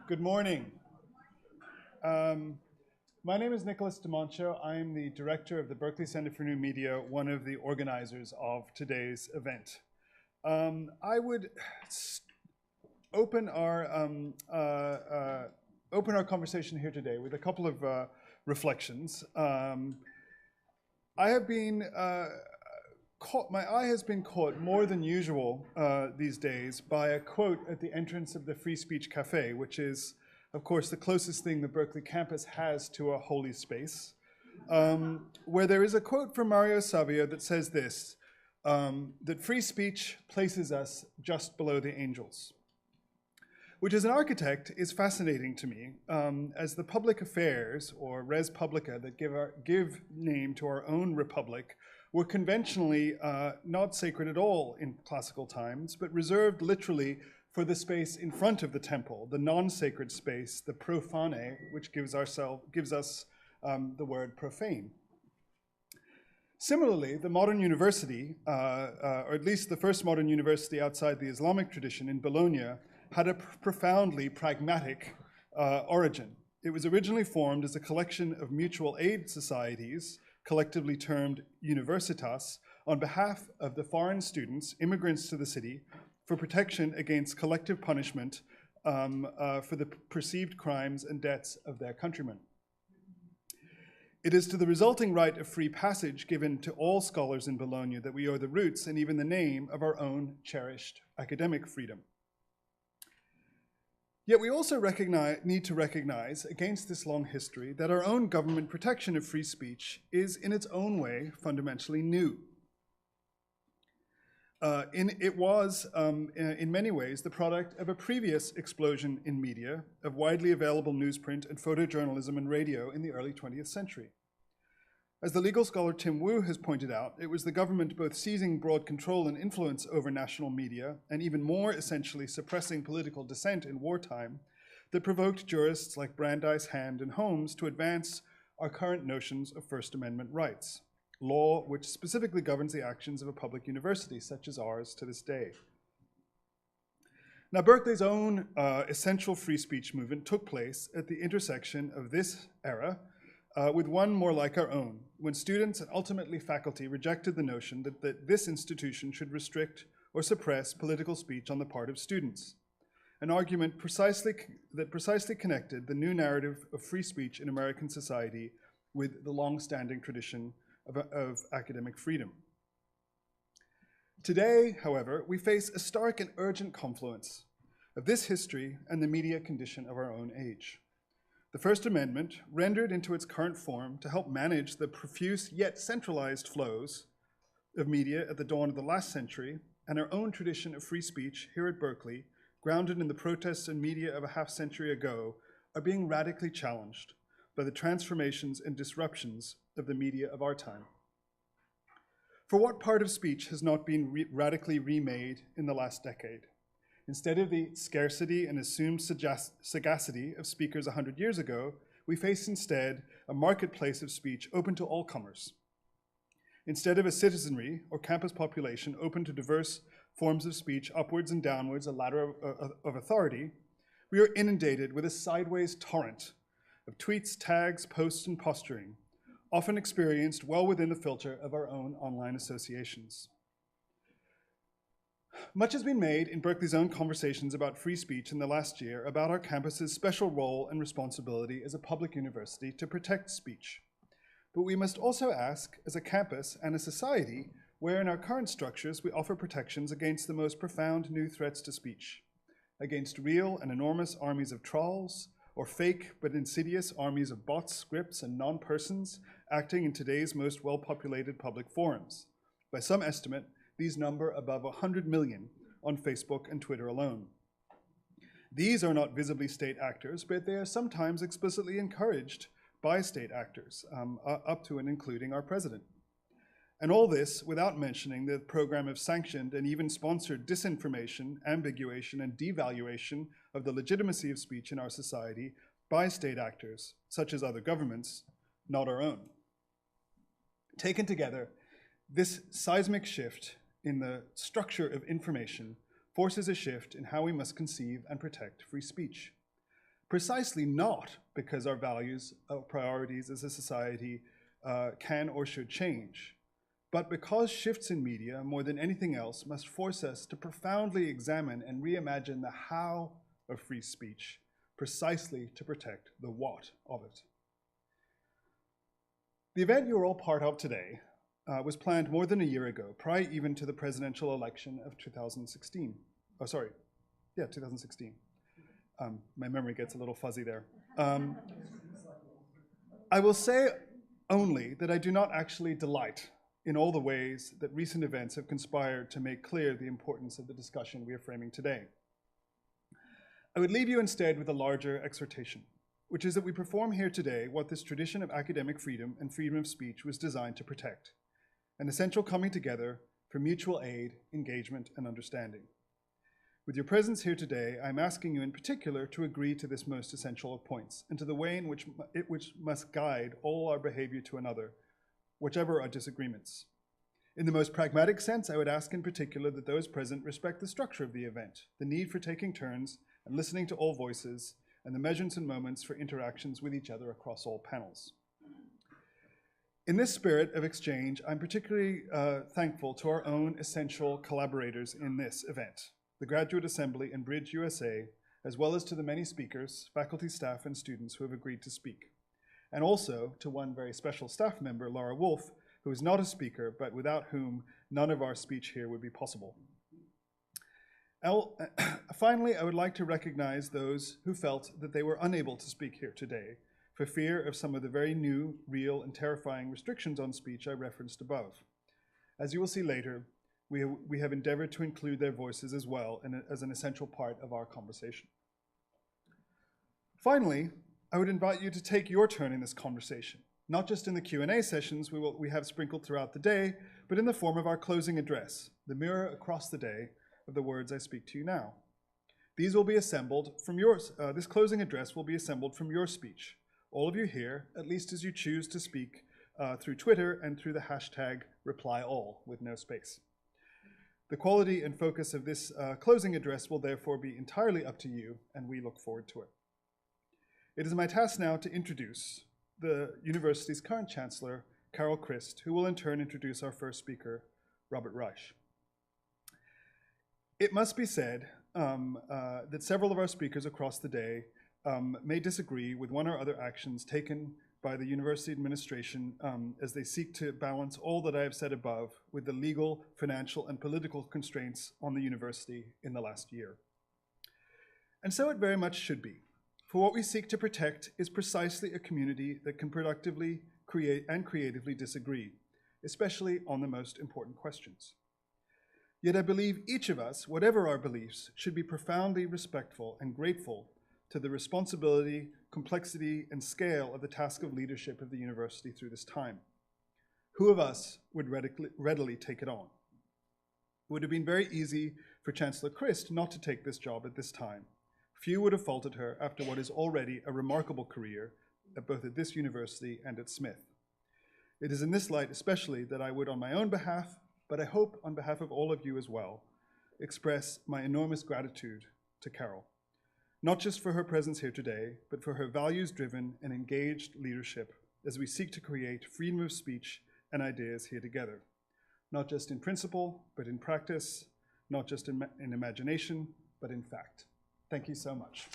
Good morning. My name is Nicholas de Monchaux. I am the director of the Berkeley Center for New Media, one of the organizers of today's event. I would open our conversation here today with a couple of reflections. My eye has been caught more than usual these days by a quote at the entrance of the Free Speech Cafe, which is, of course, the closest thing the Berkeley campus has to a holy space, where there is a quote from Mario Savio that says this, that free speech places us just below the angels, which as an architect is fascinating to me, as the public affairs, or res publica, that give name to our own republic, were conventionally not sacred at all in classical times, but reserved literally for the space in front of the temple, the non-sacred space, the profane, which gives us the word profane. Similarly, the modern university, or at least the first modern university outside the Islamic tradition in Bologna, had a profoundly pragmatic origin. It was originally formed as a collection of mutual aid societies, collectively termed universitas, on behalf of the foreign students, immigrants to the city, for protection against collective punishment for the perceived crimes and debts of their countrymen. It is to the resulting right of free passage given to all scholars in Bologna that we owe the roots and even the name of our own cherished academic freedom. Yet we also need to recognize, against this long history, that our own government protection of free speech is, in its own way, fundamentally new. It was, in many ways, the product of a previous explosion in media, of widely available newsprint and photojournalism and radio in the early 20th century. As the legal scholar Tim Wu has pointed out, it was the government both seizing broad control and influence over national media, and even more essentially suppressing political dissent in wartime, that provoked jurists like Brandeis, Hand, and Holmes to advance our current notions of First Amendment rights, law which specifically governs the actions of a public university such as ours to this day. Now, Berkeley's own essential free speech movement took place at the intersection of this era with one more like our own, when students and ultimately faculty rejected the notion that this institution should restrict or suppress political speech on the part of students, an argument that precisely connected the new narrative of free speech in American society with the long-standing tradition of academic freedom. Today, however, we face a stark and urgent confluence of this history and the media condition of our own age. The First Amendment, rendered into its current form to help manage the profuse yet centralized flows of media at the dawn of the last century, and our own tradition of free speech here at Berkeley, grounded in the protests and media of a half-century ago, are being radically challenged by the transformations and disruptions of the media of our time. For what part of speech has not been radically remade in the last decade? Instead of the scarcity and assumed sagacity of speakers 100 years ago, we face instead a marketplace of speech open to all comers. Instead of a citizenry or campus population open to diverse forms of speech upwards and downwards, a ladder of authority, we are inundated with a sideways torrent of tweets, tags, posts, and posturing, often experienced well within the filter of our own online associations. Much has been made in Berkeley's own conversations about free speech in the last year about our campus's special role and responsibility as a public university to protect speech. But we must also ask, as a campus and a society, where in our current structures we offer protections against the most profound new threats to speech, against real and enormous armies of trolls, or fake but insidious armies of bots, scripts, and non-persons acting in today's most well-populated public forums. By some estimate, these number above 100 million on Facebook and Twitter alone. These are not visibly state actors, but they are sometimes explicitly encouraged by state actors, up to and including our president. And all this without mentioning the program of sanctioned and even sponsored disinformation, ambiguation, and devaluation of the legitimacy of speech in our society by state actors, such as other governments, not our own. Taken together, this seismic shift in the structure of information forces a shift in how we must conceive and protect free speech. precisely not because our values or priorities as a society can or should change, but because shifts in media, more than anything else, must force us to profoundly examine and reimagine the how of free speech, precisely to protect the what of it. The event you're all part of today was planned more than a year ago, prior even to the presidential election of 2016. Oh, sorry, yeah, 2016. My memory gets a little fuzzy there. I will say only that I do not actually delight in all the ways that recent events have conspired to make clear the importance of the discussion we are framing today. I would leave you instead with a larger exhortation, which is that we perform here today what this tradition of academic freedom and freedom of speech was designed to protect, an essential coming together for mutual aid, engagement, and understanding. With your presence here today, I'm asking you in particular to agree to this most essential of points and to the way in which it must guide all our behavior to another, whichever our disagreements. In the most pragmatic sense, I would ask in particular that those present respect the structure of the event, the need for taking turns and listening to all voices, and the measures and moments for interactions with each other across all panels. In this spirit of exchange, I'm particularly thankful to our own essential collaborators in this event, the Graduate Assembly and Bridge USA, as well as to the many speakers, faculty, staff, and students who have agreed to speak. And also to one very special staff member, Laura Wolf, who is not a speaker, but without whom none of our speech here would be possible. Finally, I would like to recognize those who felt that they were unable to speak here today for fear of some of the very new, real, and terrifying restrictions on speech I referenced above. As you will see later, we have endeavored to include their voices as well as an essential part of our conversation. Finally, I would invite you to take your turn in this conversation, not just in the Q&A sessions we have sprinkled throughout the day, but in the form of our closing address, the mirror across the day of the words I speak to you now. These will be assembled from yours. This closing address will be assembled from your speech, all of you here, at least as you choose to speak through Twitter and through the hashtag #ReplyAll with no space. The quality and focus of this closing address will therefore be entirely up to you, and we look forward to it. It is my task now to introduce the university's current chancellor, Carol Christ, who will in turn introduce our first speaker, Robert Reich. It must be said that several of our speakers across the day may disagree with one or other actions taken by the university administration as they seek to balance all that I have said above with the legal, financial, and political constraints on the university in the last year. And so it very much should be. For what we seek to protect is precisely a community that can productively create and creatively disagree, especially on the most important questions. Yet I believe each of us, whatever our beliefs, should be profoundly respectful and grateful to the responsibility, complexity, and scale of the task of leadership of the university through this time. Who of us would readily take it on? It would have been very easy for Chancellor Christ not to take this job at this time. Few would have faulted her after what is already a remarkable career, both at this university and at Smith. It is in this light especially that I would, on my own behalf, but I hope on behalf of all of you as well, express my enormous gratitude to Carol, not just for her presence here today, but for her values-driven and engaged leadership as we seek to create freedom of speech and ideas here together, not just in principle, but in practice, not just in imagination, but in fact. Thank you so much.